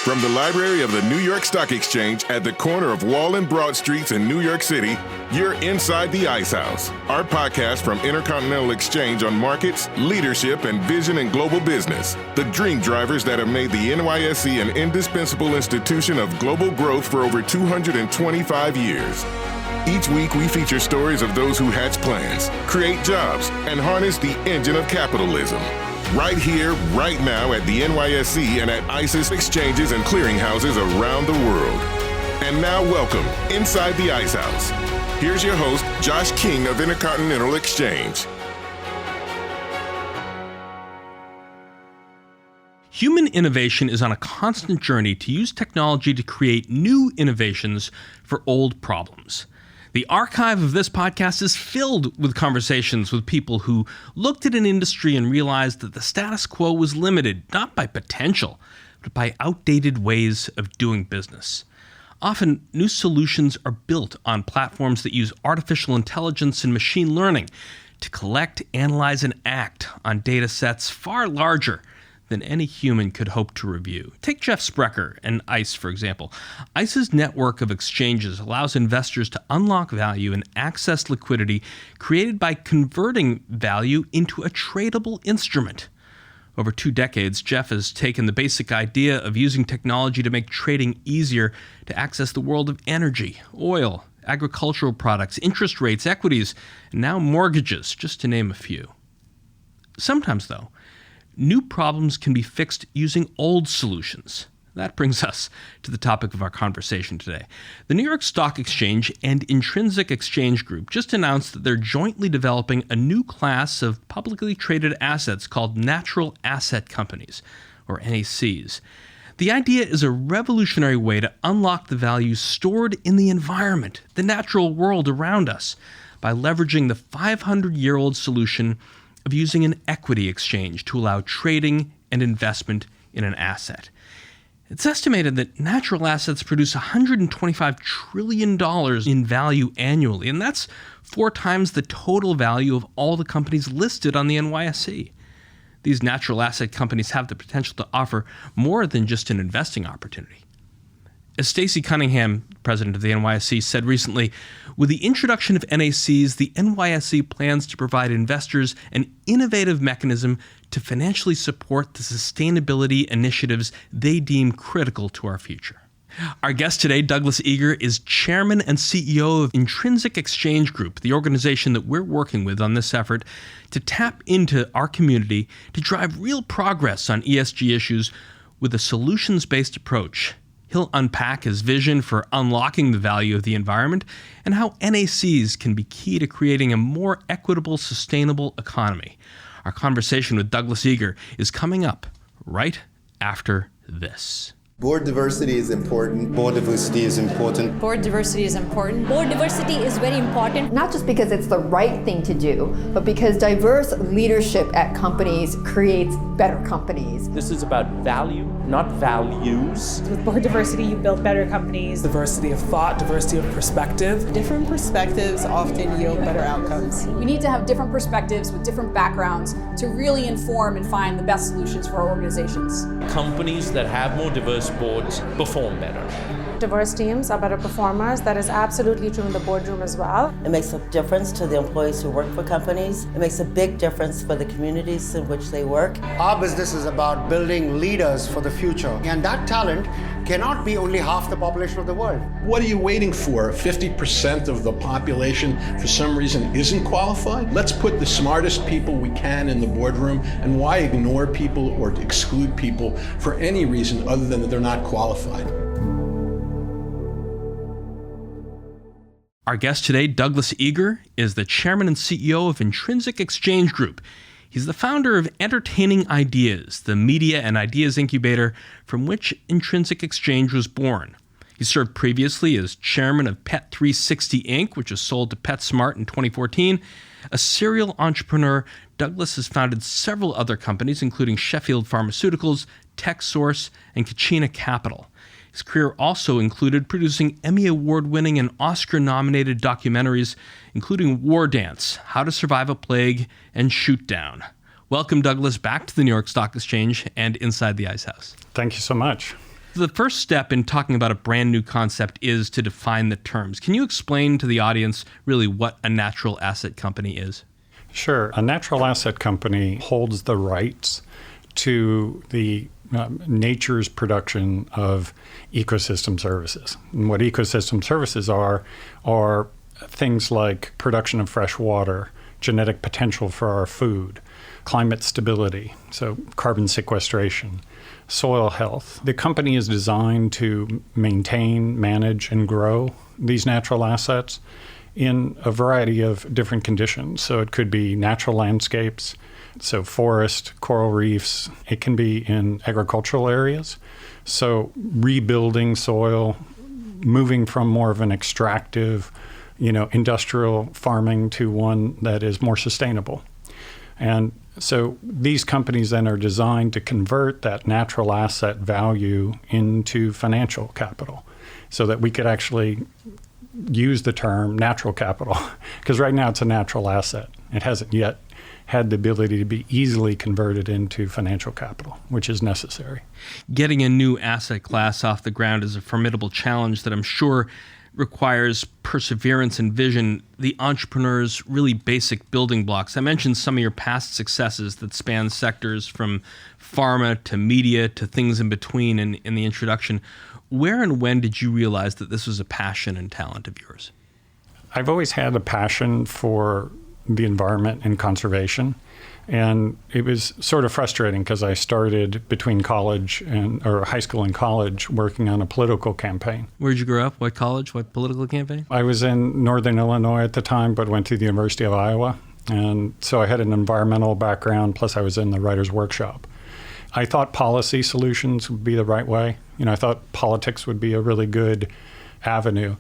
From the library of the New York Stock Exchange at the corner of Wall and Broad Streets in New York City, you're inside the Ice House, our podcast from Intercontinental Exchange on markets, leadership, and vision in global business. The dream drivers that have made the NYSE an indispensable institution of global growth for over 225 years. Each week, we feature stories of those who hatch plans, create jobs, and harness the engine of capitalism. Right here, right now at the NYSE and at ICE's exchanges and clearinghouses around the world. And now welcome inside the Ice House. Here's your host, Josh King of Intercontinental Exchange. Human innovation is on a constant journey to use technology to create new innovations for old problems. The archive of this podcast is filled with conversations with people who looked at an industry and realized that the status quo was limited, not by potential, but by outdated ways of doing business. Often, new solutions are built on platforms that use artificial intelligence and machine learning to collect, analyze, and act on data sets far larger than any human could hope to review. Take Jeff Sprecher and ICE, for example. ICE's network of exchanges allows investors to unlock value and access liquidity created by converting value into a tradable instrument. Over 2 decades, Jeff has taken the basic idea of using technology to make trading easier to access the world of energy, oil, agricultural products, interest rates, equities, and now mortgages, just to name a few. Sometimes, though, new problems can be fixed using old solutions. That brings us to the topic of our conversation today. The New York Stock Exchange and Intrinsic Exchange Group just announced that they're jointly developing a new class of publicly traded assets called natural asset companies, or NACs. The idea is a revolutionary way to unlock the value stored in the environment, the natural world around us, by leveraging the 500-year-old solution of using an equity exchange to allow trading and investment in an asset. It's estimated that natural assets produce $125 trillion in value annually, and that's 4 times the total value of all the companies listed on the NYSE. These natural asset companies have the potential to offer more than just an investing opportunity. As Stacey Cunningham, president of the NYSE, said recently, with the introduction of NACs, the NYSE plans to provide investors an innovative mechanism to financially support the sustainability initiatives they deem critical to our future. Our guest today, Douglas Eger, is chairman and CEO of Intrinsic Exchange Group, the organization that we're working with on this effort to tap into our community to drive real progress on ESG issues with a solutions-based approach. He'll unpack his vision for unlocking the value of the environment and how NACs can be key to creating a more equitable, sustainable economy. Our conversation with Douglas Eger is coming up right after this. Board diversity is important. Board diversity is important. Board diversity is important. Board diversity is very important. Not just because it's the right thing to do, but because diverse leadership at companies creates better companies. This is about value, not values. With board diversity, you build better companies. Diversity of thought, diversity of perspective. Different perspectives often yield better outcomes. We need to have different perspectives with different backgrounds to really inform and find the best solutions for our organizations. Companies that have more diverse boards perform better. Diverse teams are better performers. That is absolutely true in the boardroom as well. It makes a difference to the employees who work for companies. It makes a big difference for the communities in which they work. Our business is about building leaders for the future, and that talent cannot be only half the population of the world. What are you waiting for? 50% of the population for some reason isn't qualified? Let's put the smartest people we can in the boardroom, and why ignore people or exclude people for any reason other than that they're not qualified? Our guest today, Douglas Eger, is the chairman and CEO of Intrinsic Exchange Group. He's the founder of Entertaining Ideas, the media and ideas incubator from which Intrinsic Exchange was born. He served previously as chairman of Pet360 Inc., which was sold to PetSmart in 2014. A serial entrepreneur, Douglas has founded several other companies, including Sheffield Pharmaceuticals, TechSource, and Kachina Capital. His career also included producing Emmy Award-winning and Oscar-nominated documentaries, including War Dance, How to Survive a Plague, and Shoot Down. Welcome, Douglas, back to the New York Stock Exchange and inside the Ice House. Thank you so much. The first step in talking about a brand new concept is to define the terms. Can you explain to the audience really what a natural asset company is? Sure. A natural asset company holds the rights to the nature's production of ecosystem services. And what ecosystem services are things like production of fresh water, genetic potential for our food, climate stability, so carbon sequestration, soil health. The company is designed to maintain, manage, and grow these natural assets in a variety of different conditions. So it could be natural landscapes, so forest, coral reefs. It can be in agricultural areas, so rebuilding soil, moving from more of an extractive, industrial farming to one that is more sustainable. And so these companies then are designed to convert that natural asset value into financial capital so that we could actually use the term natural capital, because right now it's a natural asset. It hasn't yet had the ability to be easily converted into financial capital, which is necessary. Getting a new asset class off the ground is a formidable challenge that I'm sure requires perseverance and vision, the entrepreneur's really basic building blocks. I mentioned some of your past successes that span sectors from pharma to media to things in between in the introduction. Where and when did you realize that this was a passion and talent of yours? I've always had a passion for the environment and conservation. And it was sort of frustrating because I started between high school and college working on a political campaign. Where'd you grow up? What college? What political campaign? I was in Northern Illinois at the time, but went to the University of Iowa. And so I had an environmental background, plus I was in the writer's workshop. I thought policy solutions would be the right way. I thought politics would be a really good avenue.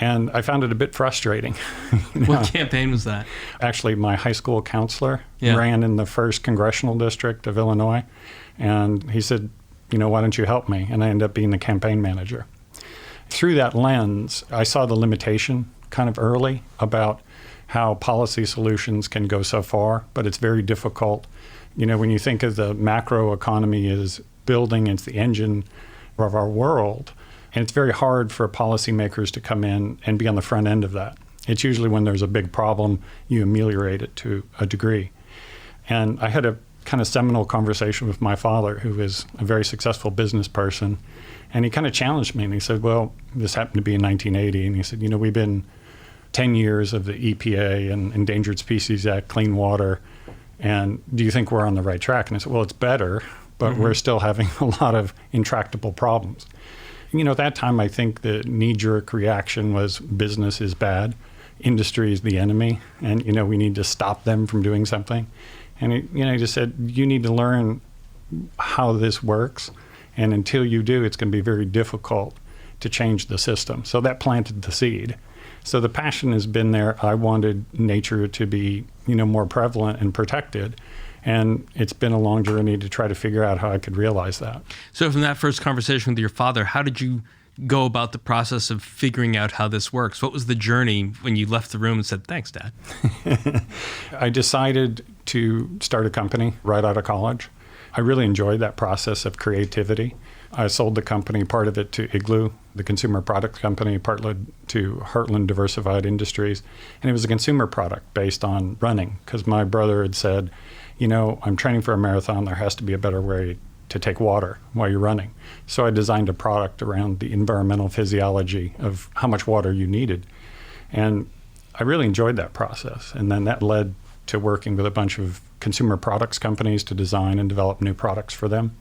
And I found it a bit frustrating. What campaign was that? Actually, my high school counselor ran in the 1st Congressional District of Illinois. And he said, why don't you help me? And I ended up being the campaign manager. Through that lens, I saw the limitation kind of early about how policy solutions can go so far, but it's very difficult. When you think of the macro economy as building, it's the engine of our world. And it's very hard for policymakers to come in and be on the front end of that. It's usually when there's a big problem, you ameliorate it to a degree. And I had a kind of seminal conversation with my father, who is a very successful business person. And he kind of challenged me. And he said, well, this happened to be in 1980. And he said, we've been 10 years of the EPA and Endangered Species Act, clean water. And do you think we're on the right track? And I said, well, it's better, but we're still having a lot of intractable problems. At that time, I think the knee-jerk reaction was business is bad, industry is the enemy, and, we need to stop them from doing something. And, he just said, you need to learn how this works, and until you do, it's going to be very difficult to change the system. So that planted the seed. So the passion has been there. I wanted nature to be, more prevalent and protected. And it's been a long journey to try to figure out how I could realize that. So from that first conversation with your father, how did you go about the process of figuring out how this works? What was the journey when you left the room and said, thanks, Dad? I decided to start a company right out of college. I really enjoyed that process of creativity. I sold the company, part of it to Igloo, the consumer products company, partly to Heartland Diversified Industries. And it was a consumer product based on running, because my brother had said, I'm training for a marathon. There has to be a better way to take water while you're running. So I designed a product around the environmental physiology of how much water you needed. And I really enjoyed that process. And then that led to working with a bunch of consumer products companies to design and develop new products for them.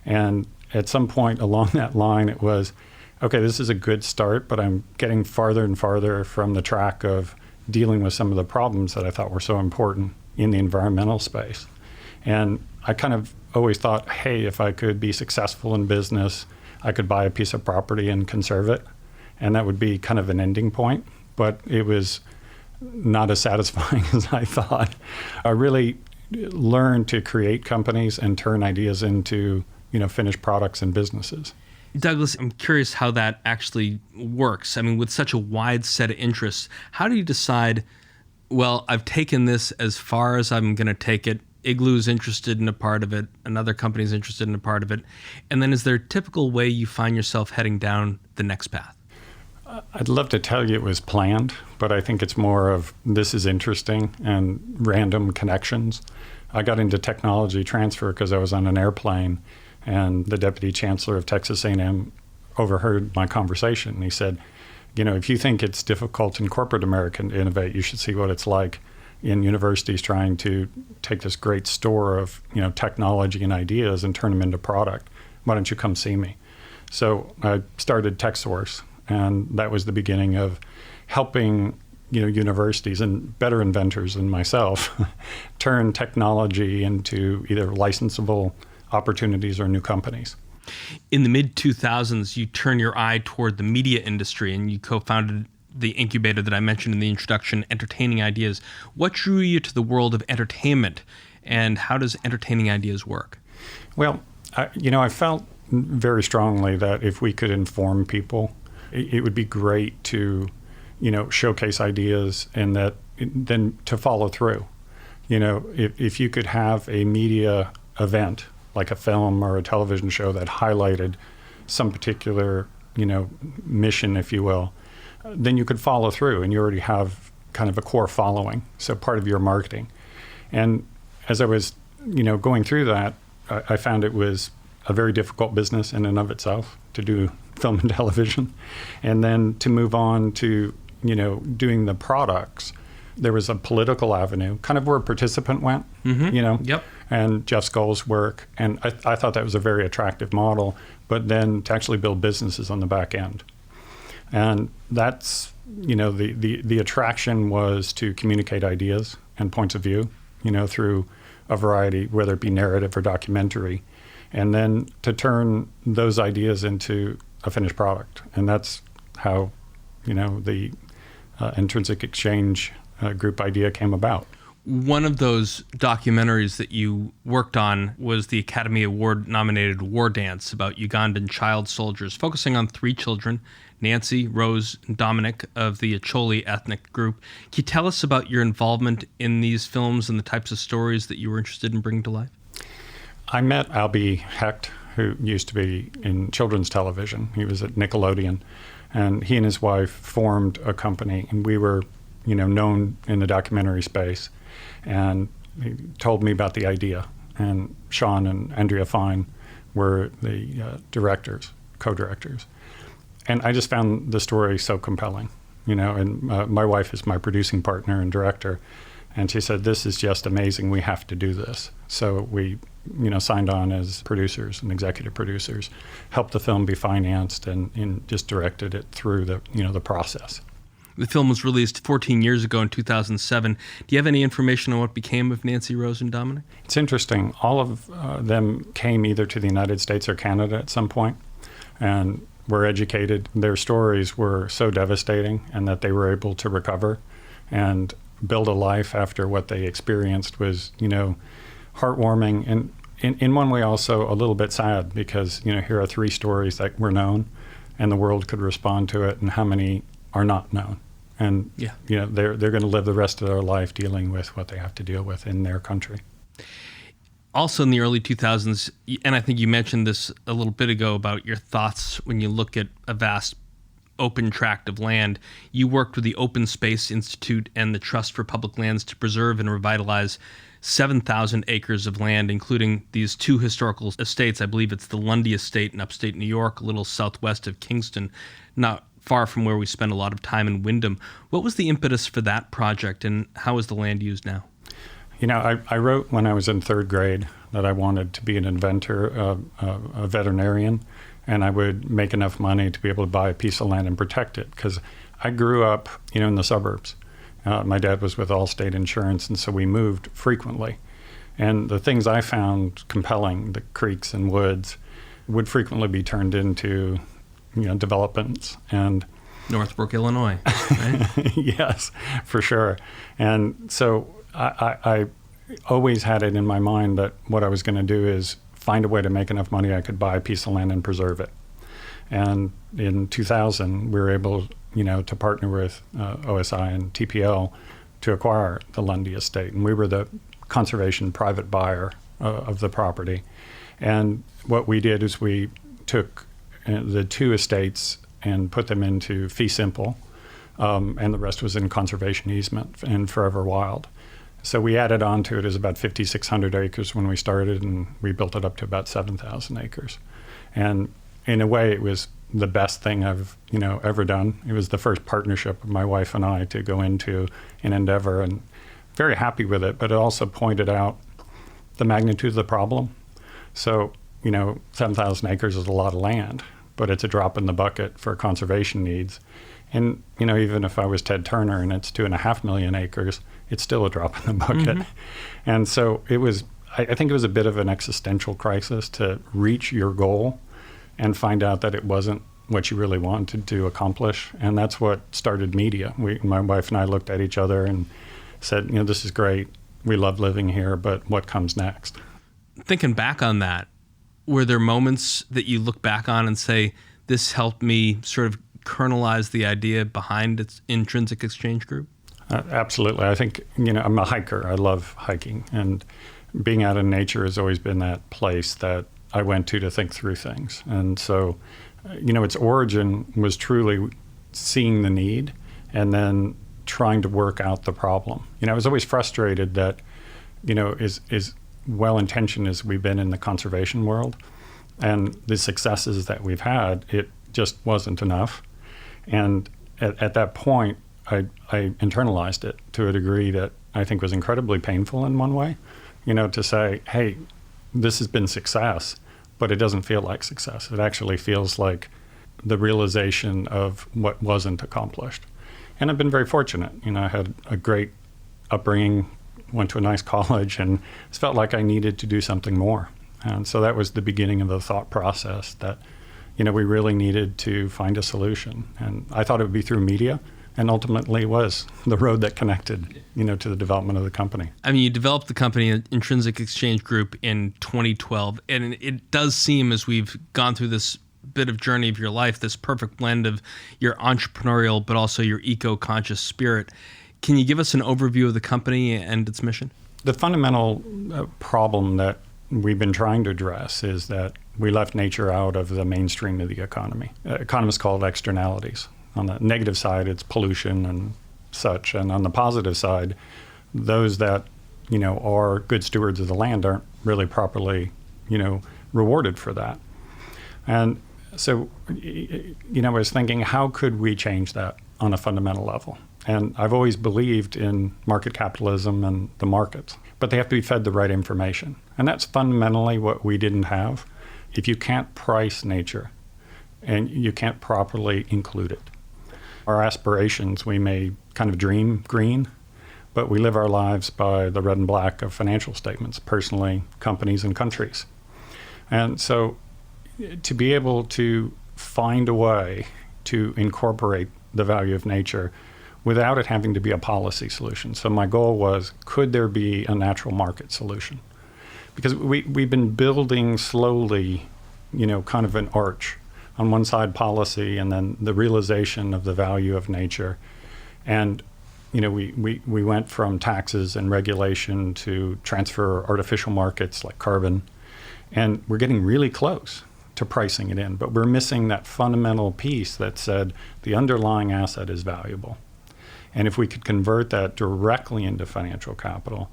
And at some point along that line, it was, okay, this is a good start, but I'm getting farther and farther from the track of dealing with some of the problems that I thought were so important in the environmental space. And I kind of always thought, hey, if I could be successful in business, I could buy a piece of property and conserve it. And that would be kind of an ending point. But it was not as satisfying as I thought. I really learned to create companies and turn ideas into, finished products and businesses. Douglas, I'm curious how that actually works. I mean, with such a wide set of interests, how do you decide, well, I've taken this as far as I'm going to take it, Igloo's interested in a part of it, another company's interested in a part of it, and then is there a typical way you find yourself heading down the next path? I'd love to tell you it was planned, but I think it's more of this is interesting and random connections. I got into technology transfer because I was on an airplane, and the deputy chancellor of Texas A&M overheard my conversation. And he said, if you think it's difficult in corporate America to innovate, you should see what it's like in universities trying to take this great store of technology and ideas and turn them into product. Why don't you come see me? So I started TechSource, and that was the beginning of helping universities and better inventors than myself turn technology into either licensable opportunities or new companies. In the mid-2000s, you turn your eye toward the media industry, and you co-founded the incubator that I mentioned in the introduction, Entertaining Ideas. What drew you to the world of entertainment, and how does Entertaining Ideas work? Well, I felt very strongly that if we could inform people, it would be great to, showcase ideas and then to follow through. If you could have a media event, like a film or a television show that highlighted some particular, mission, if you will, then you could follow through and you already have kind of a core following. So part of your marketing. And as I was, going through that, I found it was a very difficult business in and of itself to do film and television. And then to move on to, doing the products, there was a political avenue, kind of where a participant went, Yep. And Jeff Skoll's work. And I thought that was a very attractive model, but then to actually build businesses on the back end. And that's, the attraction was to communicate ideas and points of view, through a variety, whether it be narrative or documentary, and then to turn those ideas into a finished product. And that's how, the Intrinsic Exchange group idea came about. One of those documentaries that you worked on was the Academy Award-nominated War Dance about Ugandan child soldiers, focusing on 3 children, Nancy, Rose, and Dominic, of the Acholi ethnic group. Can you tell us about your involvement in these films and the types of stories that you were interested in bringing to life? I met Albie Hecht, who used to be in children's television. He was at Nickelodeon, and he and his wife formed a company, and we were, known in the documentary space. And he told me about the idea, and Sean and Andrea Fine were the co-directors. And I just found the story so compelling, and my wife is my producing partner and director, and she said, this is just amazing, we have to do this. So we, signed on as producers and executive producers, helped the film be financed, and just directed it through the process. The film was released 14 years ago in 2007. Do you have any information on what became of Nancy, Rose, and Dominic? It's interesting. All of them came either to the United States or Canada at some point and were educated. Their stories were so devastating, and that they were able to recover and build a life after what they experienced was, heartwarming, and in one way also a little bit sad, because, here are 3 stories that were known and the world could respond to it, and how many are not known. And they're going to live the rest of their life dealing with what they have to deal with in their country. Also in the early 2000s, and I think you mentioned this a little bit ago about your thoughts when you look at a vast open tract of land, you worked with the Open Space Institute and the Trust for Public Lands to preserve and revitalize 7,000 acres of land, including these 2 historical estates. I believe it's the Lundy Estate in upstate New York, a little southwest of Kingston, not far from where we spend a lot of time in Wyndham. What was the impetus for that project, and how is the land used now? I wrote when I was in 3rd grade that I wanted to be an inventor, a veterinarian, and I would make enough money to be able to buy a piece of land and protect it, because I grew up, in the suburbs. My dad was with Allstate Insurance, and so we moved frequently. And the things I found compelling, the creeks and woods, would frequently be turned into, developments. And Northbrook, Illinois, right? Yes, for sure. And so I always had it in my mind that what I was going to do is find a way to make enough money I could buy a piece of land and preserve it. And in 2000, we were able, to partner with OSI and TPL to acquire the Lundy Estate. And we were the conservation private buyer of the property. And what we did is we took the 2 estates and put them into fee simple, and the rest was in conservation easement and forever wild. So we added on to it as about 5,600 acres when we started, and we built it up to about 7,000 acres. And in a way, it was the best thing I've ever done. It was the first partnership of my wife and I to go into an endeavor, and very happy with it. But it also pointed out the magnitude of the problem. So 7,000 acres is a lot of land, but it's a drop in the bucket for conservation needs. And even if I was Ted Turner and it's 2.5 million acres, it's still a drop in the bucket. Mm-hmm. And so it was. I think it was a bit of an existential crisis to reach your goal and find out that it wasn't what you really wanted to accomplish. And that's what started media. My wife and I looked at each other and said, this is great. We love living here, but what comes next? Thinking back on that, were there moments that you look back on and say, this helped me sort of kernelize the idea behind its Intrinsic Exchange Group? Absolutely. I think, I'm a hiker. I love hiking. And being out in nature has always been that place that I went to think through things. And so, its origin was truly seeing the need and then trying to work out the problem. I was always frustrated that, as well-intentioned as we've been in the conservation world and the successes that we've had, it just wasn't enough. And at that point, I internalized it to a degree that I think was incredibly painful in one way, to say, hey, this has been success, but it doesn't feel like success. It actually feels like the realization of what wasn't accomplished. And I've been very fortunate. I had a great upbringing, went to a nice college, and it felt like I needed to do something more. And so that was the beginning of the thought process that, we really needed to find a solution. And I thought it would be through media, and ultimately was the road that connected, to the development of the company. I mean, you developed the company, Intrinsic Exchange Group, in 2012, and it does seem, as we've gone through this bit of journey of your life, this perfect blend of your entrepreneurial but also your eco-conscious spirit. Can you give us an overview of the company and its mission? The fundamental problem that we've been trying to address is that we left nature out of the mainstream of the economy. Economists call it externalities. On the negative side, it's pollution and such. And on the positive side, those that, are good stewards of the land aren't really properly, rewarded for that. And so, I was thinking, how could we change that on a fundamental level? And I've always believed in market capitalism and the markets, but they have to be fed the right information. And that's fundamentally what we didn't have. If you can't price nature and you can't properly include it, our aspirations, we may kind of dream green, but we live our lives by the red and black of financial statements, personally, companies, and countries. And so to be able to find a way to incorporate the value of nature without it having to be a policy solution. So my goal was, could there be a natural market solution? Because we've been building slowly, kind of an arch. On one side, policy, and then the realization of the value of nature. And, we went from taxes and regulation to transfer artificial markets like carbon. And we're getting really close to pricing it in. But we're missing that fundamental piece that said the underlying asset is valuable. And if we could convert that directly into financial capital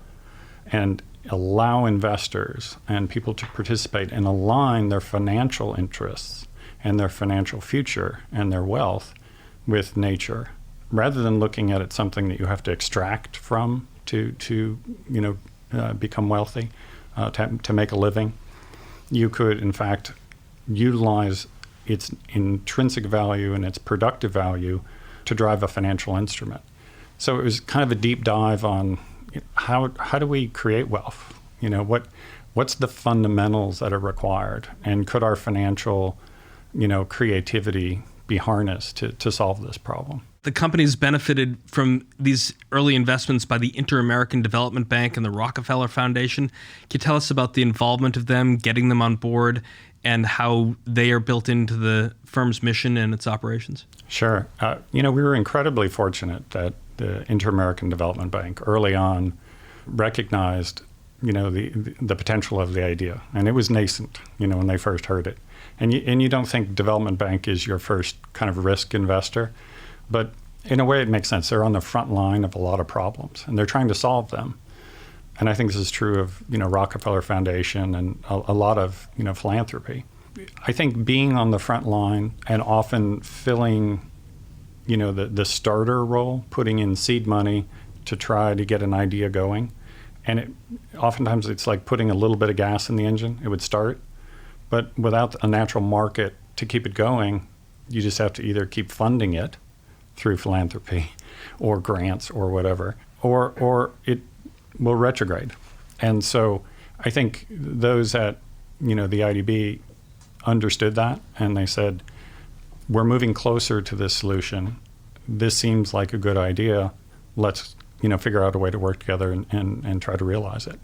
and allow investors and people to participate and align their financial interests and their financial future and their wealth with nature, rather than looking at it something that you have to extract from to become wealthy, to make a living, you could in fact utilize its intrinsic value and its productive value to drive a financial instrument. So it was kind of a deep dive on how do we create wealth? What's the fundamentals that are required, and could our financial creativity be harnessed to solve this problem? The company's benefited from these early investments by the Inter-American Development Bank and the Rockefeller Foundation. Can you tell us about the involvement of them, getting them on board, and how they are built into the firm's mission and its operations? Sure. We were incredibly fortunate that the Inter-American Development Bank early on recognized the potential of the idea. And it was nascent, when they first heard it. And you don't think development bank is your first kind of risk investor, but in a way it makes sense. They're on the front line of a lot of problems, and they're trying to solve them. And I think this is true of, Rockefeller Foundation and a lot of, philanthropy. I think being on the front line and often filling, the starter role, putting in seed money to try to get an idea going. And oftentimes it's like putting a little bit of gas in the engine. It would start. But without a natural market to keep it going, you just have to either keep funding it through philanthropy or grants or whatever, or it will retrograde. And so I think those at, the IDB understood that, and they said, we're moving closer to this solution. This seems like a good idea. Let's, figure out a way to work together and try to realize it.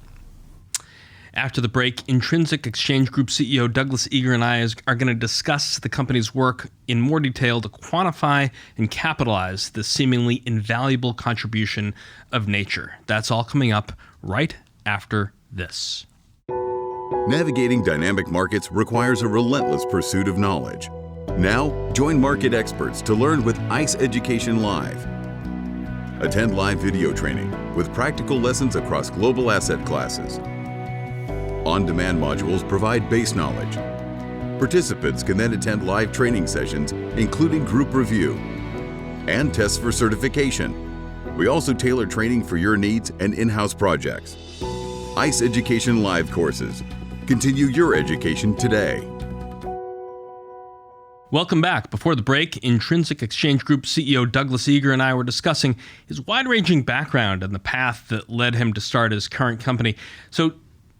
After the break, Intrinsic Exchange Group CEO Douglas Eger and I are going to discuss the company's work in more detail to quantify and capitalize the seemingly invaluable contribution of nature. That's all coming up right after this. Navigating dynamic markets requires a relentless pursuit of knowledge. Now, join market experts to learn with ICE Education Live. Attend live video training with practical lessons across global asset classes. On-demand modules provide base knowledge. Participants can then attend live training sessions, including group review and tests for certification. We also tailor training for your needs and in-house projects. ICE Education Live courses. Continue your education today. Welcome back. Before the break, Intrinsic Exchange Group CEO Douglas Eger and I were discussing his wide-ranging background and the path that led him to start his current company. So,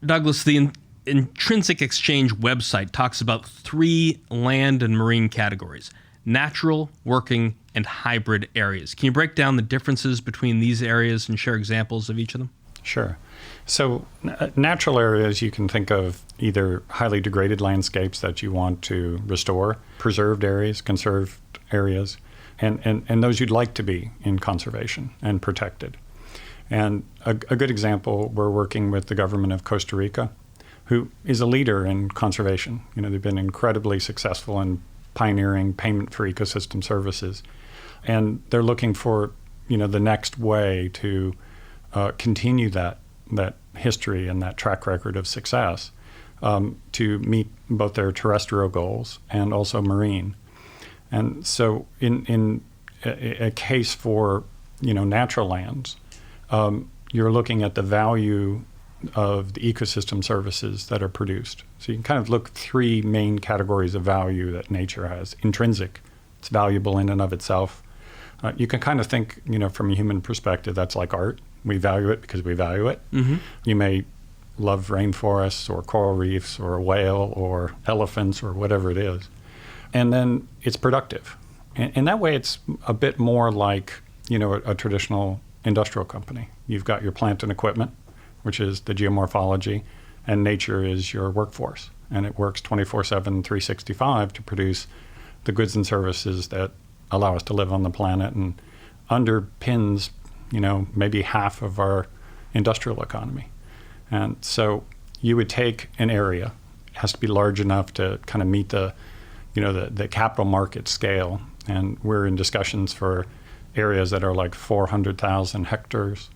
Douglas, the Intrinsic Exchange website talks about 3 land and marine categories: natural, working, and hybrid areas. Can you break down the differences between these areas and share examples of each of them? Sure. So natural areas, you can think of either highly degraded landscapes that you want to restore, preserved areas, conserved areas, and those you'd like to be in conservation and protected. And a good example, we're working with the government of Costa Rica, who is a leader in conservation. They've been incredibly successful in pioneering payment for ecosystem services. And they're looking for, the next way to continue that history and that track record of success to meet both their terrestrial goals and also marine. And so in a case for, natural lands, you're looking at the value of the ecosystem services that are produced. So you can kind of look 3 main categories of value that nature has. Intrinsic, it's valuable in and of itself. You can kind of think, from a human perspective, that's like art. We value it because we value it. Mm-hmm. You may love rainforests or coral reefs or a whale or elephants or whatever it is. And then it's productive. And that way it's a bit more like, a traditional industrial company. You've got your plant and equipment, which is the geomorphology, and nature is your workforce. And it works 24/7, 365 to produce the goods and services that allow us to live on the planet and underpins, maybe half of our industrial economy. And so you would take an area, it has to be large enough to kind of meet the capital market scale. And we're in discussions for areas that are like 400,000 hectares.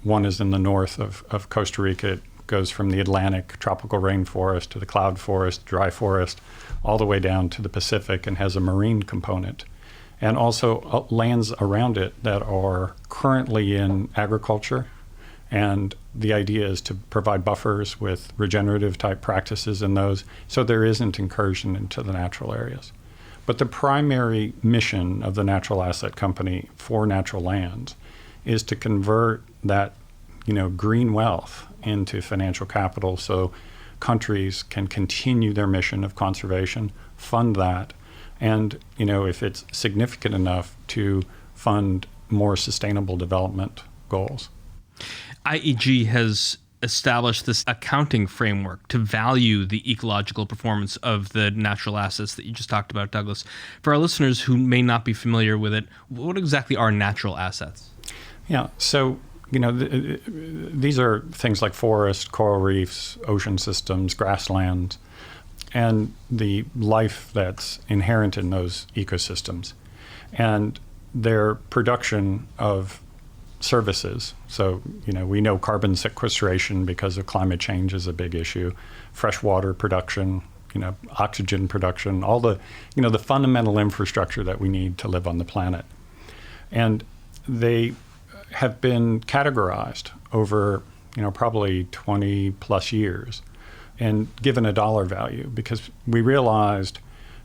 One is in the north of Costa Rica. It goes from the Atlantic tropical rainforest to the cloud forest, dry forest, all the way down to the Pacific, and has a marine component. And also lands around it that are currently in agriculture. And the idea is to provide buffers with regenerative type practices in those, so there isn't incursion into the natural areas. But the primary mission of the natural asset company for natural lands is to convert that, green wealth into financial capital so countries can continue their mission of conservation, fund that, and, if it's significant enough, to fund more sustainable development goals. IEG has established this accounting framework to value the ecological performance of the natural assets that you just talked about, Douglas. For our listeners who may not be familiar with it, what exactly are natural assets? Yeah, so these are things like forests, coral reefs, ocean systems, grasslands, and the life that's inherent in those ecosystems, and their production of services. So, we know carbon sequestration because of climate change is a big issue, freshwater production, oxygen production, all the, the fundamental infrastructure that we need to live on the planet. And they have been categorized over, probably 20 plus years and given a dollar value, because we realized,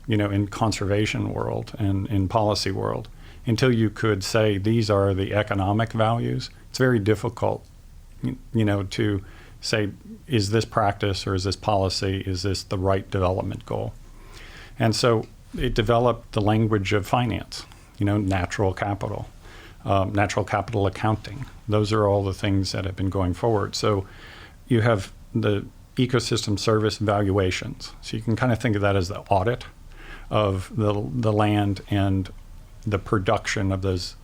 in conservation world and in policy world, until you could say these are the economic values, it's very difficult, to say, is this practice or is this policy, is this the right development goal? And so it developed the language of finance, natural capital accounting. Those are all the things that have been going forward. So you have the ecosystem service valuations. So you can kind of think of that as the audit of the land and the production of those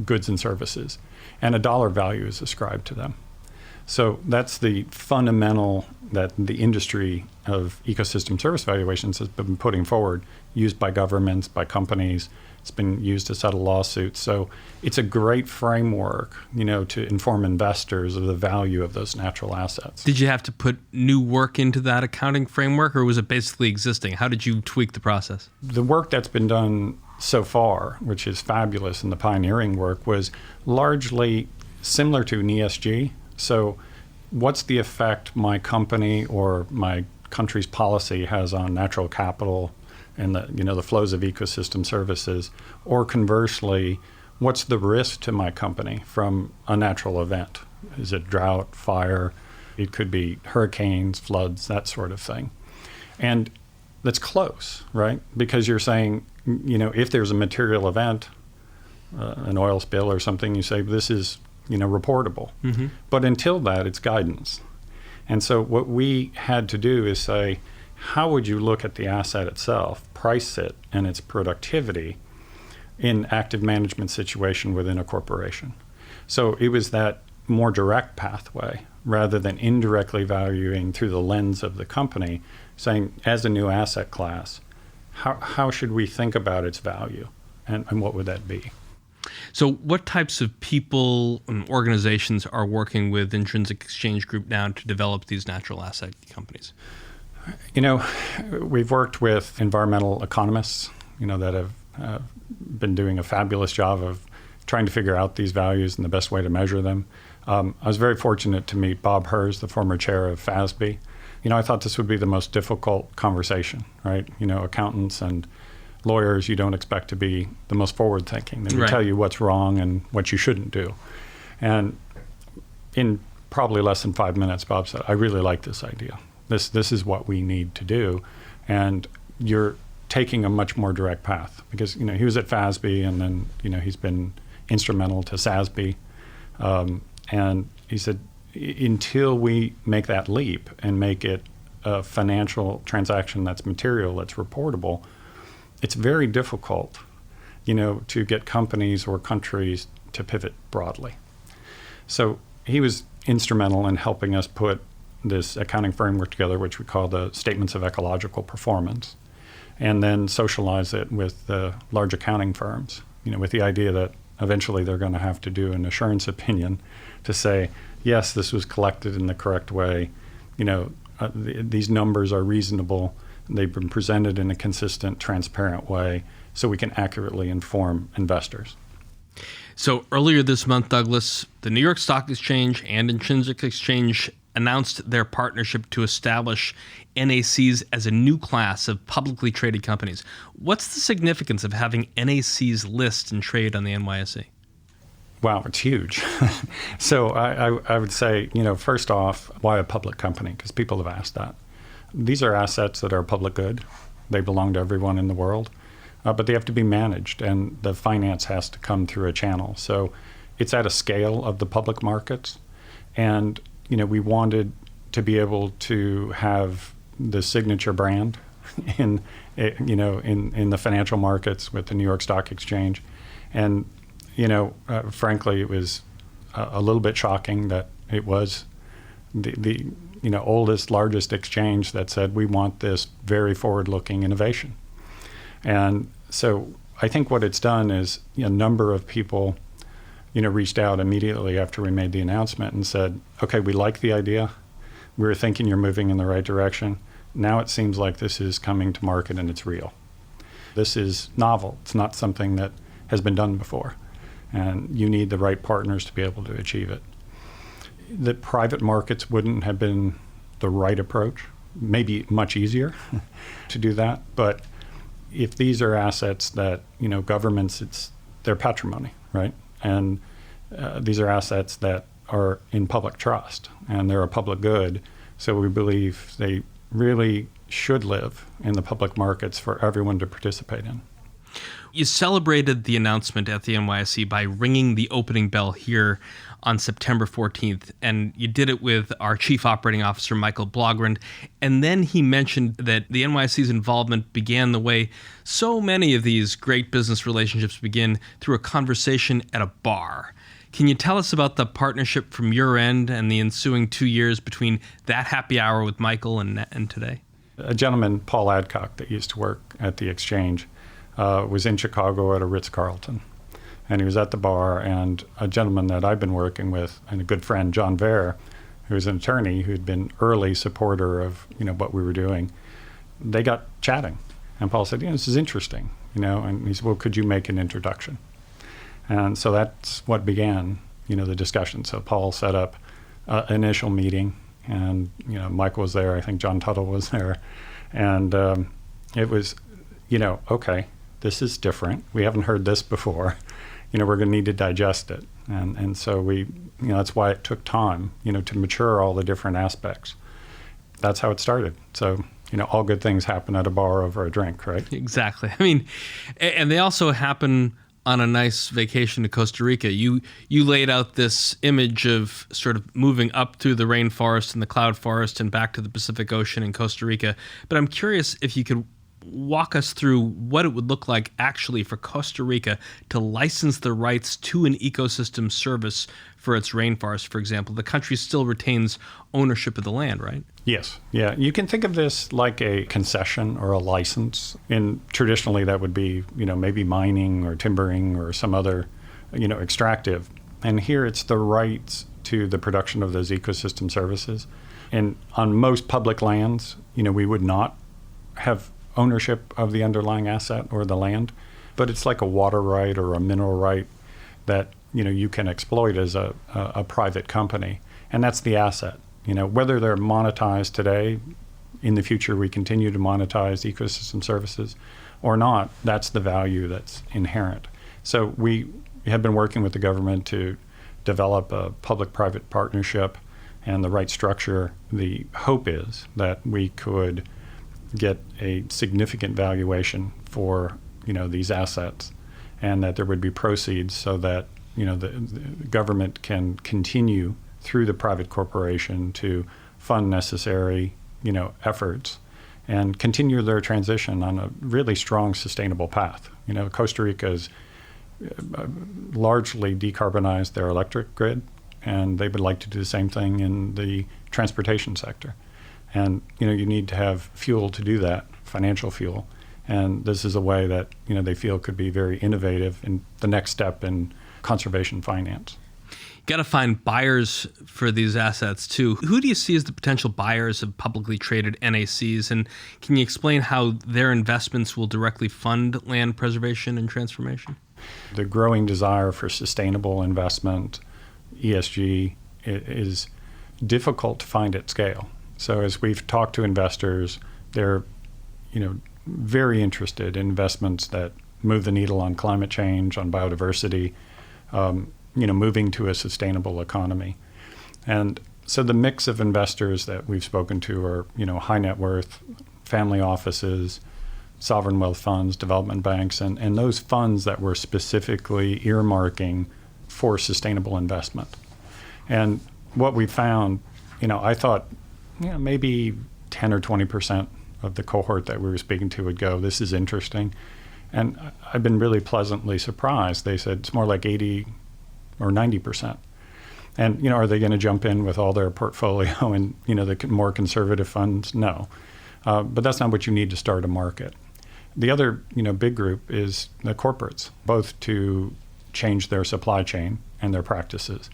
goods and services. And a dollar value is ascribed to them. So that's the fundamental that the industry of ecosystem service valuations has been putting forward, used by governments, by companies. It's been used to settle lawsuits. So it's a great framework, to inform investors of the value of those natural assets. Did you have to put new work into that accounting framework, or was it basically existing? How did you tweak the process? The work that's been done so far, which is fabulous, and the pioneering work, was largely similar to an ESG. So what's the effect my company or my country's policy has on natural capital and the flows of ecosystem services? Or conversely, what's the risk to my company from a natural event? Is it drought, fire? It could be hurricanes, floods, that sort of thing. And that's close, right? Because you're saying, if there's a material event, an oil spill or something, you say this is reportable. Mm-hmm. But until that, it's guidance. And so what we had to do is say, how would you look at the asset itself, price it and its productivity in active management situation within a corporation? So it was that more direct pathway rather than indirectly valuing through the lens of the company, saying as a new asset class, how should we think about its value and what would that be? So what types of people and organizations are working with Intrinsic Exchange Group now to develop these natural asset companies? We've worked with environmental economists, that have been doing a fabulous job of trying to figure out these values and the best way to measure them. I was very fortunate to meet Bob Herz, the former chair of FASB. I thought this would be the most difficult conversation, right? Accountants and lawyers, you don't expect to be the most forward-thinking. They will tell you what's wrong and what you shouldn't do. And in probably less than 5 minutes, Bob said, I really like this idea. This is what we need to do. And you're taking a much more direct path. Because, he was at FASB, and then, he's been instrumental to SASB. And he said, until we make that leap and make it a financial transaction that's material, that's reportable, it's very difficult, to get companies or countries to pivot broadly. So he was instrumental in helping us put this accounting framework together, which we call the Statements of Ecological Performance, and then socialize it with the large accounting firms, with the idea that eventually they're going to have to do an assurance opinion to say, yes, this was collected in the correct way, these numbers are reasonable, they've been presented in a consistent, transparent way, so we can accurately inform investors. So earlier this month, Douglas, the New York Stock Exchange and Intrinsic Exchange announced their partnership to establish NACs as a new class of publicly traded companies. What's the significance of having NACs list and trade on the NYSE? Wow, it's huge. So I would say, first off, why a public company? Because people have asked that. These are assets that are public good. They belong to everyone in the world, but they have to be managed, and the finance has to come through a channel. So it's at a scale of the public markets, and we wanted to be able to have the signature brand in the financial markets with the New York Stock Exchange, and frankly, it was a little bit shocking that it was the oldest, largest exchange that said we want this very forward-looking innovation. And so I think what it's done is a number of people reached out immediately after we made the announcement and said, okay, we like the idea. We were thinking you're moving in the right direction. Now it seems like this is coming to market and it's real. This is novel. It's not something that has been done before. And you need the right partners to be able to achieve it. The private markets wouldn't have been the right approach. Maybe much easier to do that. But if these are assets that, governments, they're patrimony, right? And these are assets that are in public trust, and they're a public good. So we believe they really should live in the public markets for everyone to participate in. You celebrated the announcement at the NYSE by ringing the opening bell here on September 14th, and you did it with our Chief Operating Officer, Michael Blogrand. And then he mentioned that the NYSE's involvement began the way so many of these great business relationships begin, through a conversation at a bar. Can you tell us about the partnership from your end and the ensuing 2 years between that happy hour with Michael and today? A gentleman, Paul Adcock, that used to work at the exchange, was in Chicago at a Ritz-Carlton. And he was at the bar, and a gentleman that I've been working with, and a good friend, John Vare, who was an attorney who'd been early supporter of what we were doing, they got chatting. And Paul said, this is interesting, and he said, well, could you make an introduction? And so that's what began, the discussion. So Paul set up an initial meeting, and, Michael was there. I think John Tuttle was there. And it was, okay, this is different. We haven't heard this before. We're going to need to digest it. And so we, that's why it took time, to mature all the different aspects. That's how it started. So, all good things happen at a bar over a drink, right? Exactly. I mean, and they also happen on a nice vacation to Costa Rica. You laid out this image of sort of moving up through the rainforest and the cloud forest and back to the Pacific Ocean in Costa Rica. But I'm curious if you could walk us through what it would look like actually for Costa Rica to license the rights to an ecosystem service for its rainforest, for example. The country still retains ownership of the land, right? Yes. Yeah. You can think of this like a concession or a license. And traditionally that would be, maybe mining or timbering or some other, extractive. And here it's the rights to the production of those ecosystem services. And on most public lands, we would not have ownership of the underlying asset or the land, but it's like a water right or a mineral right that you can exploit as a private company, and that's the asset. Whether they're monetized today, in the future we continue to monetize ecosystem services or not, that's the value that's inherent. So we have been working with the government to develop a public-private partnership and the right structure. The hope is that we could get a significant valuation for these assets, and that there would be proceeds so that the government can continue through the private corporation to fund necessary efforts and continue their transition on a really strong sustainable path. Costa Rica has largely decarbonized their electric grid, and they would like to do the same thing in the transportation sector. And you need to have fuel to do that, financial fuel. And this is a way that they feel could be very innovative in the next step in conservation finance. Got to find buyers for these assets too. Who do you see as the potential buyers of publicly traded NACs? And can you explain how their investments will directly fund land preservation and transformation? The growing desire for sustainable investment, ESG, is difficult to find at scale. So as we've talked to investors, they're, very interested in investments that move the needle on climate change, on biodiversity, moving to a sustainable economy. And so the mix of investors that we've spoken to are, high net worth, family offices, sovereign wealth funds, development banks, and those funds that we're specifically earmarking for sustainable investment. And what we found, I thought, maybe 10 or 20% of the cohort that we were speaking to would go, this is interesting. And I've been really pleasantly surprised. They said it's more like 80 or 90%. And, are they going to jump in with all their portfolio and, the more conservative funds? No. But that's not what you need to start a market. The other, big group is the corporates, both to change their supply chain and their practices.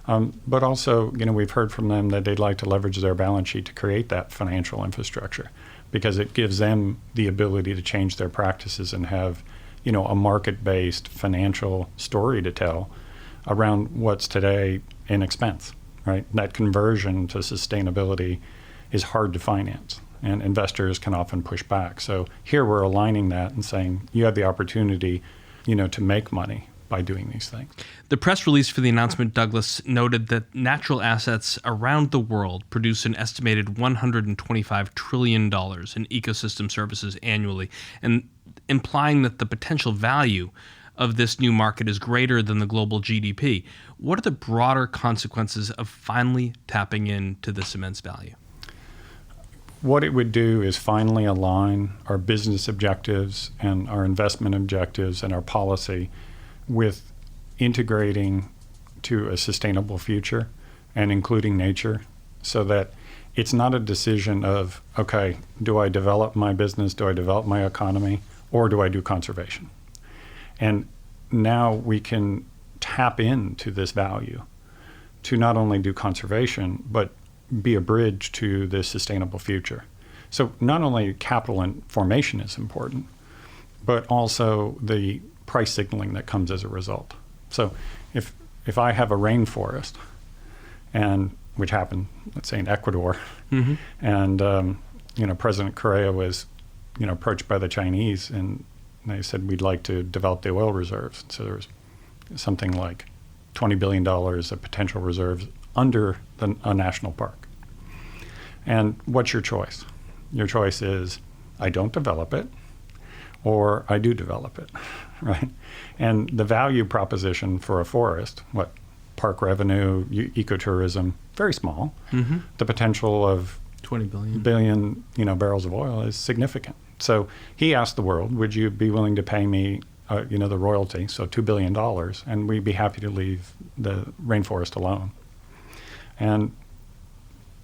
But also, we've heard from them that they'd like to leverage their balance sheet to create that financial infrastructure because it gives them the ability to change their practices and have, a market-based financial story to tell around what's today an expense, right? That conversion to sustainability is hard to finance, and investors can often push back. So here we're aligning that and saying you have the opportunity, to make money by doing these things. The press release for the announcement, Douglas, noted that natural assets around the world produce an estimated $125 trillion in ecosystem services annually, and implying that the potential value of this new market is greater than the global GDP. What are the broader consequences of finally tapping into this immense value? What it would do is finally align our business objectives and our investment objectives and our policy with integrating to a sustainable future and including nature, so that it's not a decision of, okay, do I develop my business, do I develop my economy, or do I do conservation? And now we can tap into this value to not only do conservation, but be a bridge to this sustainable future. So not only capital and formation is important, but also the price signaling that comes as a result. So if I have a rainforest, and which happened, let's say in Ecuador, and President Correa was approached by the Chinese, and they said we'd like to develop the oil reserves. So there was something like $20 billion of potential reserves under a national park. And what's your choice? Your choice is I don't develop it, or I do develop it, right? And the value proposition for a forest, park revenue, ecotourism, very small. The potential of 20 billion barrels of oil is significant. So he asked the world, would you be willing to pay me, the royalty, so $2 billion, and we'd be happy to leave the rainforest alone. And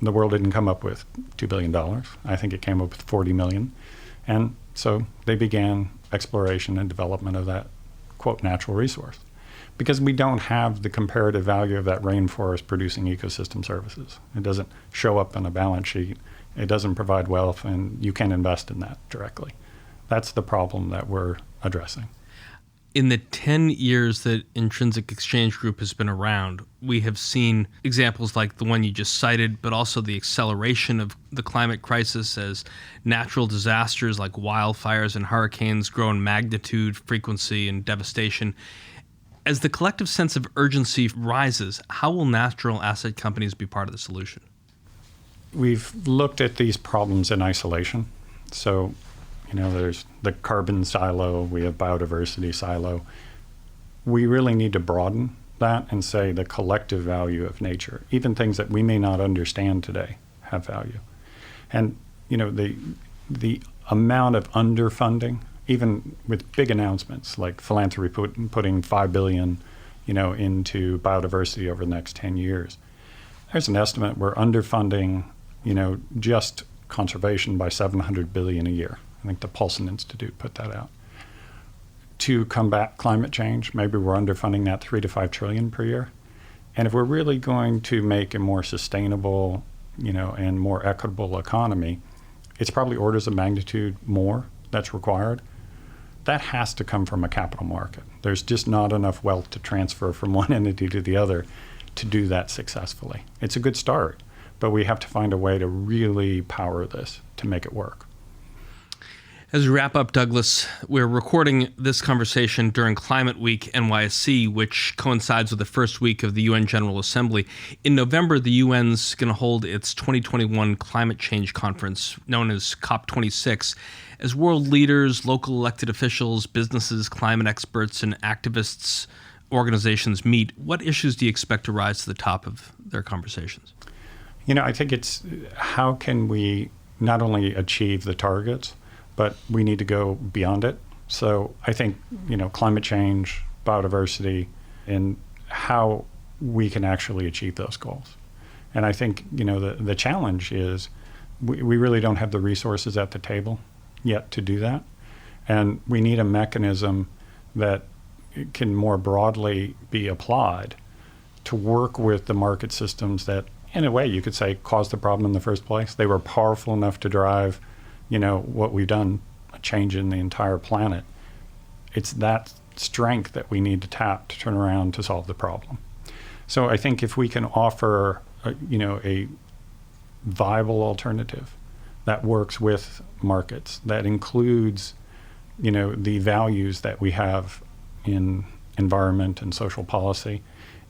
the world didn't come up with $2 billion. I think it came up with 40 million. And so they began exploration and development of that, quote, natural resource, because we don't have the comparative value of that rainforest producing ecosystem services. It doesn't show up on a balance sheet. It doesn't provide wealth, and you can't invest in that directly. That's the problem that we're addressing. In the 10 years that Intrinsic Exchange Group has been around, we have seen examples like the one you just cited, but also the acceleration of the climate crisis as natural disasters like wildfires and hurricanes grow in magnitude, frequency, and devastation. As the collective sense of urgency rises, how will natural asset companies be part of the solution? We've looked at these problems in isolation. So, there's the carbon silo, we have biodiversity silo. We really need to broaden that and say the collective value of nature, even things that we may not understand today, have value. And, the amount of underfunding, even with big announcements like philanthropy putting $5 billion, into biodiversity over the next 10 years. There's an estimate we're underfunding, just conservation by $700 billion a year. I think the Paulson Institute put that out. To combat climate change, maybe we're underfunding that $3 to $5 trillion per year. And if we're really going to make a more sustainable, and more equitable economy, it's probably orders of magnitude more that's required. That has to come from a capital market. There's just not enough wealth to transfer from one entity to the other to do that successfully. It's a good start, but we have to find a way to really power this to make it work. As we wrap up, Douglas, we're recording this conversation during Climate Week NYSE, which coincides with the first week of the UN General Assembly. In November, the UN's going to hold its 2021 Climate Change Conference, known as COP26. As world leaders, local elected officials, businesses, climate experts, and activists, organizations meet, what issues do you expect to rise to the top of their conversations? I think it's how can we not only achieve the targets, but we need to go beyond it. So I think, climate change, biodiversity, and how we can actually achieve those goals. And I think, the challenge is we really don't have the resources at the table yet to do that. And we need a mechanism that can more broadly be applied to work with the market systems that, in a way, you could say caused the problem in the first place. They were powerful enough to drive, what we've done, a change in the entire planet. It's that strength that we need to tap to turn around to solve the problem. So I think if we can offer, a viable alternative that works with markets, that includes, the values that we have in environment and social policy,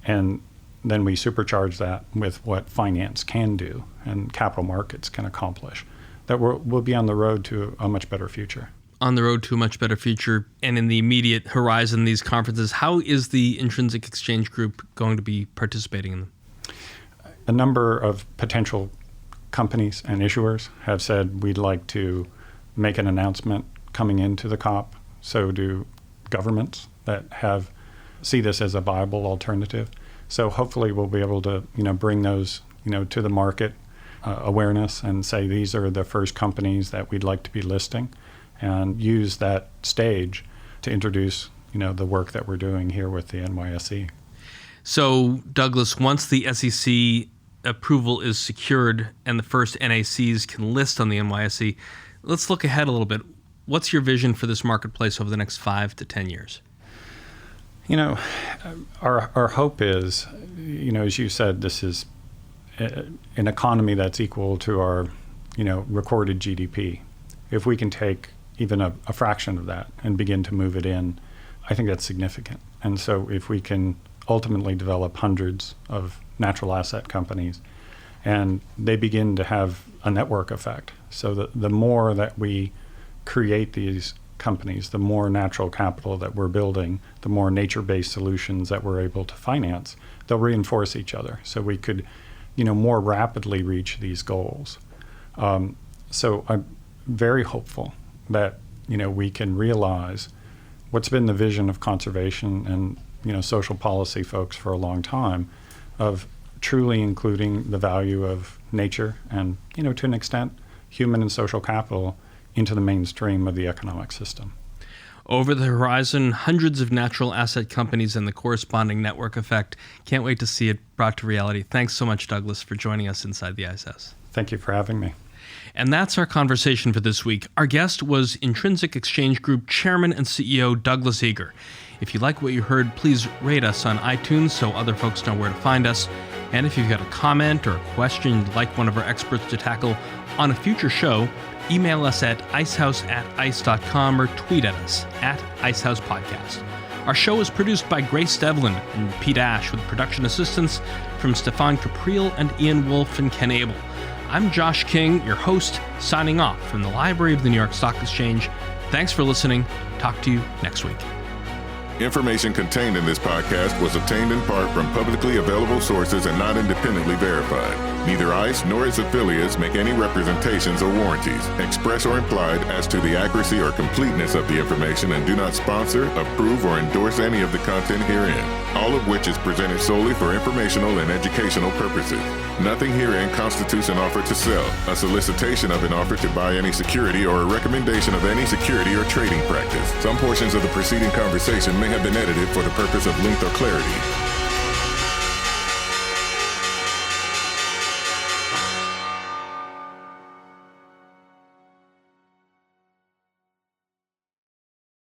and then we supercharge that with what finance can do and capital markets can accomplish, that we'll be on the road to a much better future. On the road to a much better future, and in the immediate horizon, these conferences, how is the Intrinsic Exchange Group going to be participating in them? A number of potential companies and issuers have said we'd like to make an announcement coming into the COP. So do governments that see this as a viable alternative. So hopefully we'll be able to, bring those, to the market awareness and say these are the first companies that we'd like to be listing, and use that stage to introduce, the work that we're doing here with the NYSE. So, Douglas, once the SEC approval is secured and the first NACs can list on the NYSE, let's look ahead a little bit. What's your vision for this marketplace over the next 5 to 10 years? Our hope is, as you said, this is an economy that's equal to our, recorded GDP. If we can take even a fraction of that and begin to move it in, I think that's significant. And so if we can ultimately develop hundreds of natural asset companies and they begin to have a network effect, so that the more that we create these companies, the more natural capital that we're building, the more nature-based solutions that we're able to finance, they'll reinforce each other. So we could, more rapidly reach these goals. So I'm very hopeful that, we can realize what's been the vision of conservation and, social policy folks for a long time, of truly including the value of nature and, to an extent, human and social capital into the mainstream of the economic system. Over the horizon, hundreds of natural asset companies and the corresponding network effect. Can't wait to see it brought to reality. Thanks so much, Douglas, for joining us inside the Ice House. Thank you for having me. And that's our conversation for this week. Our guest was Intrinsic Exchange Group Chairman and CEO Douglas Eger. If you like what you heard, please rate us on iTunes so other folks know where to find us. And if you've got a comment or a question you'd like one of our experts to tackle on a future show, email us at icehouse@ice.com or tweet at us @IceHousePodcast. Our show is produced by Grace Devlin and Pete Ash with production assistance from Stefan Capriel and Ian Wolfe and Ken Abel. I'm Josh King, your host, signing off from the Library of the New York Stock Exchange. Thanks for listening. Talk to you next week. Information contained in this podcast was obtained in part from publicly available sources and not independently verified. Neither ICE nor its affiliates make any representations or warranties, express or implied, as to the accuracy or completeness of the information and do not sponsor, approve, or endorse any of the content herein, all of which is presented solely for informational and educational purposes. Nothing herein constitutes an offer to sell, a solicitation of an offer to buy any security, or a recommendation of any security or trading practice. Some portions of the preceding conversation may have been edited for the purpose of length or clarity.